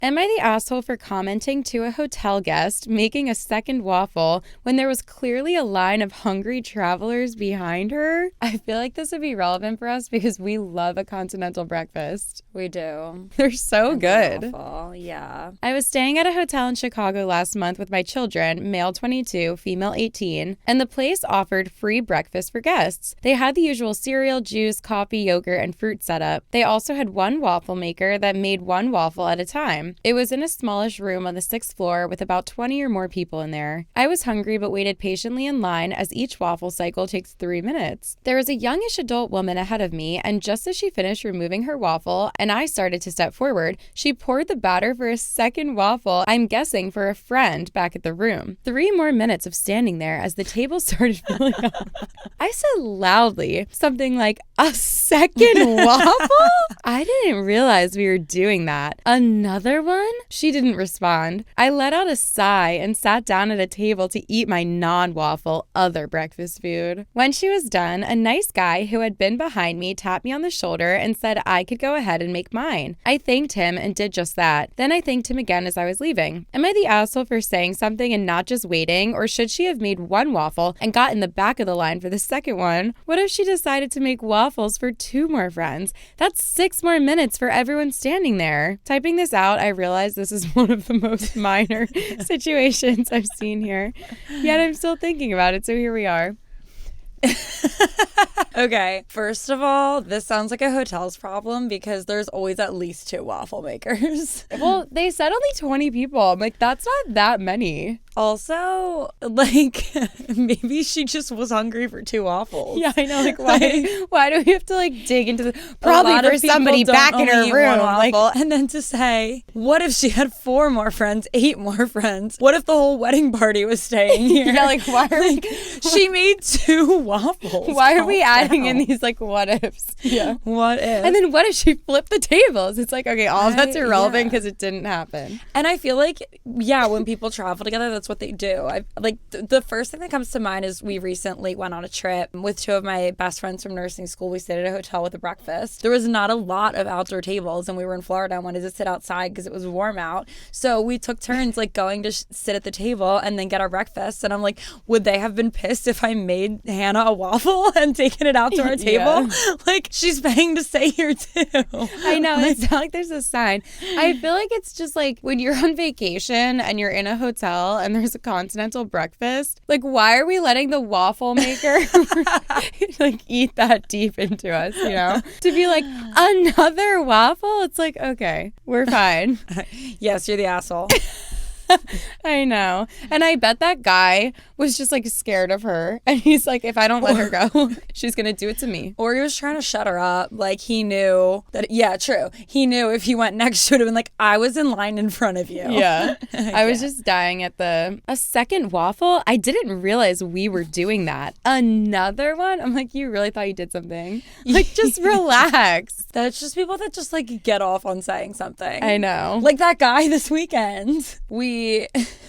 Am I the asshole for commenting to a hotel guest making a second waffle when there was clearly a line of hungry travelers behind her? I feel like this would be relevant for us because we love a continental breakfast. We do. They're so good. Awful. Yeah. I was staying at a hotel in Chicago last month with my children, male 22, female 18, and the place offered free breakfast for guests. They had the usual cereal, juice, coffee, yogurt, and fruit setup. They also had one waffle maker that made one waffle at a time. It was in a smallish room on the 6th floor with about 20 or more people in there. I was hungry but waited patiently in line as each waffle cycle takes 3 minutes. There was a youngish adult woman ahead of me, and just as she finished removing her waffle and I started to step forward, she poured the batter for a second waffle, I'm guessing for a friend back at the room. 3 more minutes of standing there as the table started filling up. I said loudly something like, "A second waffle?" I didn't realize we were doing that. Another one? She didn't respond. I let out a sigh and sat down at a table to eat my non-waffle other breakfast food. When she was done, a nice guy who had been behind me tapped me on the shoulder and said I could go ahead and make mine. I thanked him and did just that. Then I thanked him again as I was leaving. Am I the asshole for saying something and not just waiting, or should she have made one waffle and got in the back of the line for the second one? What if she decided to make waffles for 2 more friends? That's 6 more minutes for everyone standing there. Typing this out, I realized this is one of the most minor situations I've seen here. Yet I'm still thinking about it, so here we are. Okay, first of all, this sounds like a hotel's problem because there's always at least 2 waffle makers. Well, they said only 20 people. I'm like, that's not that many. Also, like, maybe she just was hungry for 2 waffles. Yeah, I know. Like, why do we have to, like, dig into the... Probably for somebody back in her room. Like, and then to say, what if she had 4 more friends, 8 more friends? What if the whole wedding party was staying here? Yeah, like, why are we... She made 2 waffles. Why are we adding in these, like, what ifs? Yeah. What if? And then what if she flipped the tables? It's like, okay, all of that's irrelevant because it didn't happen. And I feel like, yeah, when people travel together, that's what they do. The first thing that comes to mind is we recently went on a trip with 2 of my best friends from nursing school. We stayed at a hotel with a breakfast. There was not a lot of outdoor tables, and we were in Florida and wanted to sit outside because it was warm out. So we took turns, like, going to sit at the table and then get our breakfast. And I'm like, would they have been pissed if I made Hannah a waffle and taken it out to our table? Yeah. Like, she's paying to stay here too. I know. It's not like there's a sign. I feel like it's just like when you're on vacation and you're in a hotel and there's a continental breakfast, like, why are we letting the waffle maker like eat that deep into us, you know? To be like, another waffle? It's like, okay, we're fine. Yes, you're the asshole. I know. And I bet that guy was just like scared of her. And he's like, if I don't let her go, she's going to do it to me. Or he was trying to shut her up. Like, he knew that, yeah, true. He knew if he went next, she would have been like, I was in line in front of you. Yeah. I was just dying at a second waffle. I didn't realize we were doing that. Another one? I'm like, you really thought you did something? Like, just relax. That's just people that just like get off on saying something. I know. Like that guy this weekend. We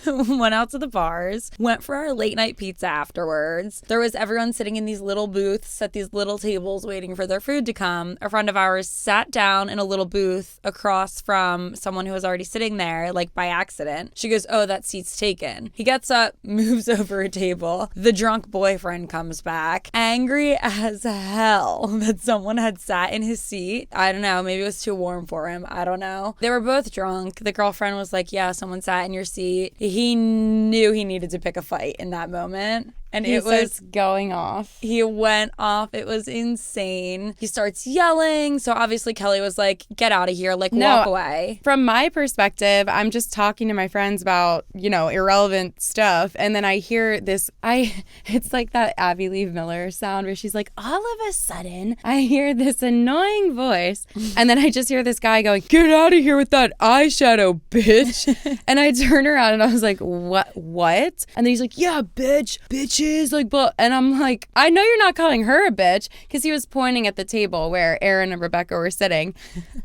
went out to the bars, went for our late night pizza afterwards. There was everyone sitting in these little booths at these little tables waiting for their food to come. A friend of ours sat down in a little booth across from someone who was already sitting there, like by accident. She goes, oh, that seat's taken. He gets up, moves over a table. The drunk boyfriend comes back, angry as hell that someone had sat in his seat. I don't know, maybe it was too warm for him. I don't know. They were both drunk. The girlfriend was like, yeah, someone sat in your seat. He knew he needed to pick a fight in that moment. And it was going off. He went off. It was insane. He starts yelling. So obviously Kelly was like, get out of here. Like, walk away. From my perspective, I'm just talking to my friends about, you know, irrelevant stuff. And then I hear this, it's like that Abby Lee Miller sound where she's like, all of a sudden, I hear this annoying voice. And then I just hear this guy going, get out of here with that eyeshadow, bitch. And I turn around and I was like, what? And then he's like, yeah, bitches. bitches, like, but, and I'm like, I know you're not calling her a bitch, because he was pointing at the table where Aaron and Rebecca were sitting,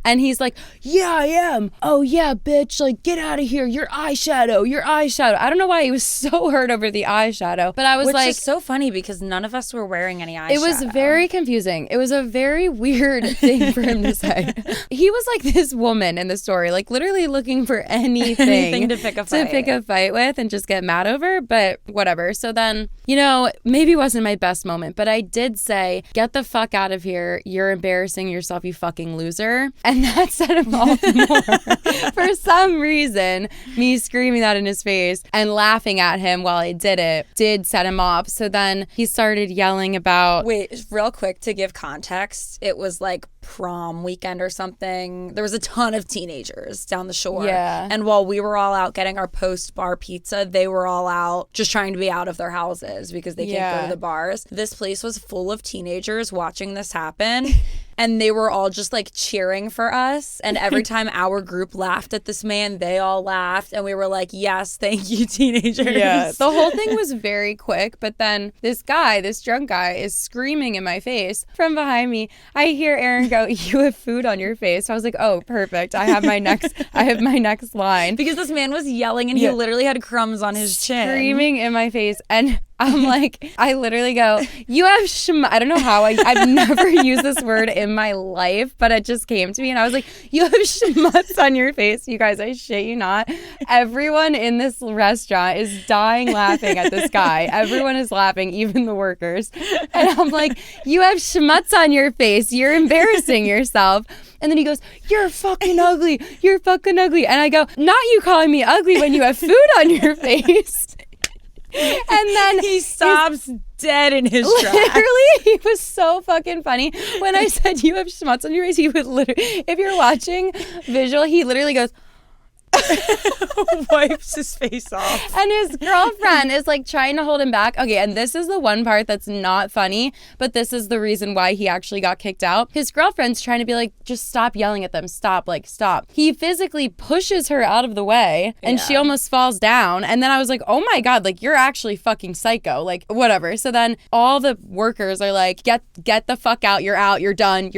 and he's like, yeah, I am. Oh yeah, bitch, like, get out of here. Your eyeshadow. I don't know why he was so hurt over the eyeshadow, but I was like, which is so funny because none of us were wearing any eyeshadow. It was very confusing. It was a very weird thing for him to say. He was like this woman in the story, like literally looking for anything to pick a fight with and just get mad over, but whatever. So then, you know, maybe it wasn't my best moment, but I did say, get the fuck out of here. You're embarrassing yourself, you fucking loser. And that set him off more. For some reason, me screaming that in his face and laughing at him while I did it did set him off. So then he started yelling about... Wait, real quick to give context, it was like prom weekend or something. There was a ton of teenagers down the shore. Yeah. And while we were all out getting our post-bar pizza, they were all out just trying to be out of their houses because they can't go to the bars. This place was full of teenagers watching this happen. And they were all just like cheering for us. And every time our group laughed at this man, they all laughed. And we were like, yes, thank you, teenagers. Yeah. The whole thing was very quick. But then this drunk guy is screaming in my face from behind me. I hear Aaron go, you have food on your face. I was like, oh, perfect. I have my next line. Because this man was yelling and he literally had crumbs on his chin. Screaming in my face. And I'm like, I literally go, you have I don't know how I've never used this word in my life, but it just came to me and I was like, you have schmutz on your face. You guys, I shit you not. Everyone in this restaurant is dying laughing at this guy. Everyone is laughing, even the workers. And I'm like, you have schmutz on your face. You're embarrassing yourself. And then he goes, you're fucking ugly. You're fucking ugly. And I go, not you calling me ugly when you have food on your face. And then he stops dead in his tracks. Literally, he was so fucking funny. When I said you have schmutz on your face, he would literally, if you're watching visual, he literally goes, wipes his face off. And his girlfriend is like trying to hold him back. Okay, and this is the one part that's not funny, but this is the reason why he actually got kicked out. His girlfriend's trying to be like, just stop yelling at them. Stop. He physically pushes her out of the way and she almost falls down. And then I was like, oh my God, like you're actually fucking psycho. Like whatever. So then all the workers are like, get the fuck out. You're out. You're done,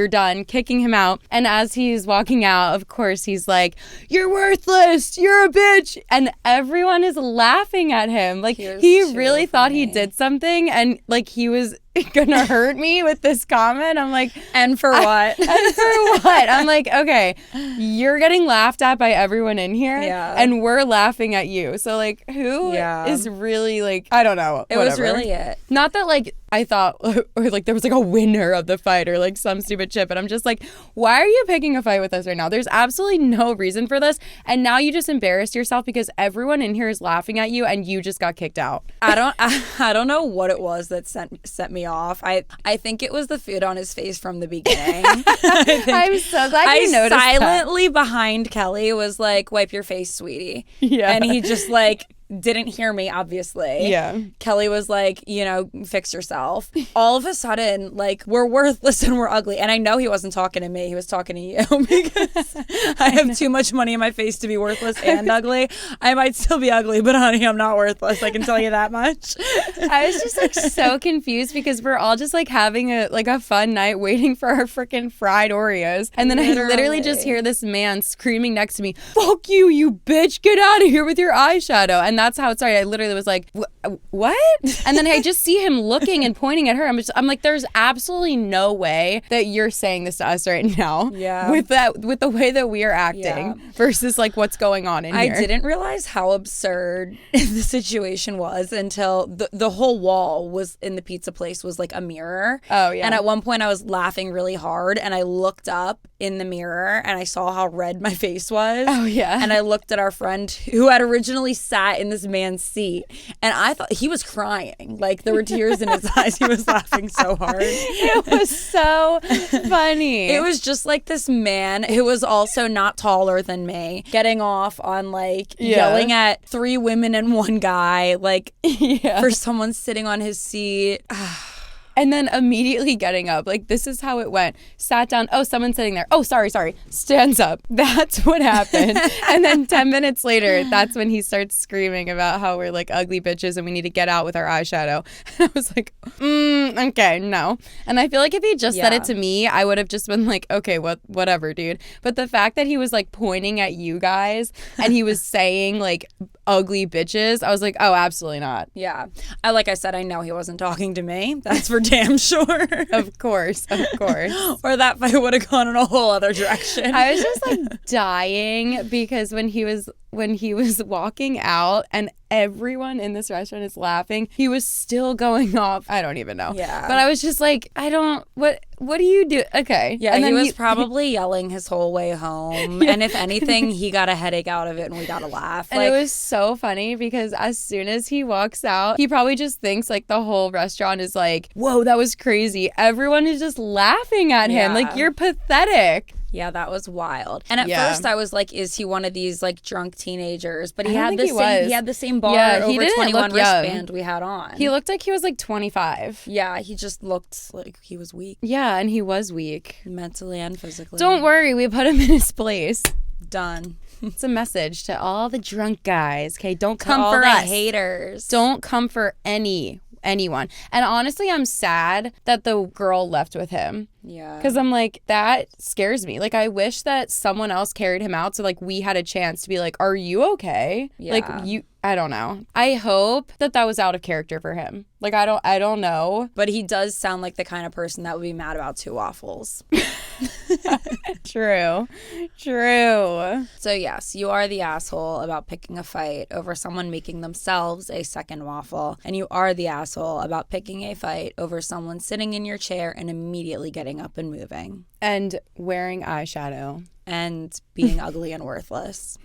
kicking him out. And as he's walking out, of course, he's like, you're worthless. You're a bitch. And everyone is laughing at him. Like he really thought he did something and like he was gonna hurt me with this comment. I'm like, and for what? I'm like, okay, you're getting laughed at by everyone in here and we're laughing at you. So like who is really like, I don't know. It was really it. Not that like I thought or like there was like a winner of the fight or like some stupid shit, but I'm just like, why are you picking a fight with us right now? There's absolutely no reason for this. And now you just embarrassed yourself because everyone in here is laughing at you and you just got kicked out. I don't know what it was that set me off. I think it was the food on his face from the beginning. I'm so glad you noticed that. I silently behind Kelly was like, wipe your face, sweetie. Yeah. And he just like didn't hear me, obviously. Yeah. Kelly was like, fix yourself. All of a sudden, like, we're worthless and we're ugly. And I know he wasn't talking to me. He was talking to you because I have too much money in my face to be worthless and ugly. I might still be ugly, but honey, I'm not worthless. I can tell you that much. I was just like so confused because we're all just like having a fun night waiting for our freaking fried Oreos. And then I literally just hear this man screaming next to me, fuck you, you bitch, get out of here with your eyeshadow. And that's how it started. I literally was like, what? And then I just see him looking and pointing at her. I'm like, there's absolutely no way that you're saying this to us right now. Yeah. With the way that we are acting versus like what's going on in here. I didn't realize how absurd the situation was until the whole wall was in the pizza place was like a mirror. Oh yeah. And at one point I was laughing really hard and I looked up in the mirror and I saw how red my face was. Oh yeah. And I looked at our friend who had originally sat in this man's seat and I thought he was crying. Like there were tears in his eyes. He was laughing so hard. It was so funny. It was just like this man who was also not taller than me getting off on like yelling at 3 women and 1 guy like for someone sitting on his seat. and then immediately getting up. Like, this is how it went. Sat down. Oh, someone's sitting there. Oh, sorry. Stands up. That's what happened. And then 10 minutes later, that's when he starts screaming about how we're like ugly bitches and we need to get out with our eyeshadow. And I was like, okay, no. And I feel like if he just said it to me, I would have just been like, okay, whatever, dude. But the fact that he was like pointing at you guys and he was saying like ugly bitches, I was like, oh, absolutely not. Yeah. Like I said, I know he wasn't talking to me. That's for damn sure. Of course. Or that fight would have gone in a whole other direction. I was just like dying because when he was walking out and everyone in this restaurant is laughing, he was still going off. I don't even know. Yeah. But I was just like, what do you do? Okay. Yeah, and then he was probably yelling his whole way home. Yeah. And if anything, he got a headache out of it and we got to laugh. And it was so funny because as soon as he walks out, he probably just thinks like the whole restaurant is like, whoa, that was crazy. Everyone is just laughing at him. Like, you're pathetic. Yeah, that was wild. And at first I was like, is he one of these like drunk teenagers? But he had the same bar over 21 wristband we had on. He looked like he was like 25. Yeah, he just looked like he was weak. Yeah, and he was weak. Mentally and physically. Don't worry, we put him in his place. Done. It's a message to all the drunk guys. Okay, don't come all for the us. Haters. Don't come for anyone. And honestly, I'm sad that the girl left with him. Yeah. Because I'm like, that scares me. Like, I wish that someone else carried him out so, like, we had a chance to be like, are you okay? Yeah. Like, I don't know. I hope that was out of character for him. Like, I don't know. But he does sound like the kind of person that would be mad about 2 waffles. True. So, yes, you are the asshole about picking a fight over someone making themselves a second waffle. And you are the asshole about picking a fight over someone sitting in your chair and immediately getting up and moving. And wearing eyeshadow. And being ugly and worthless.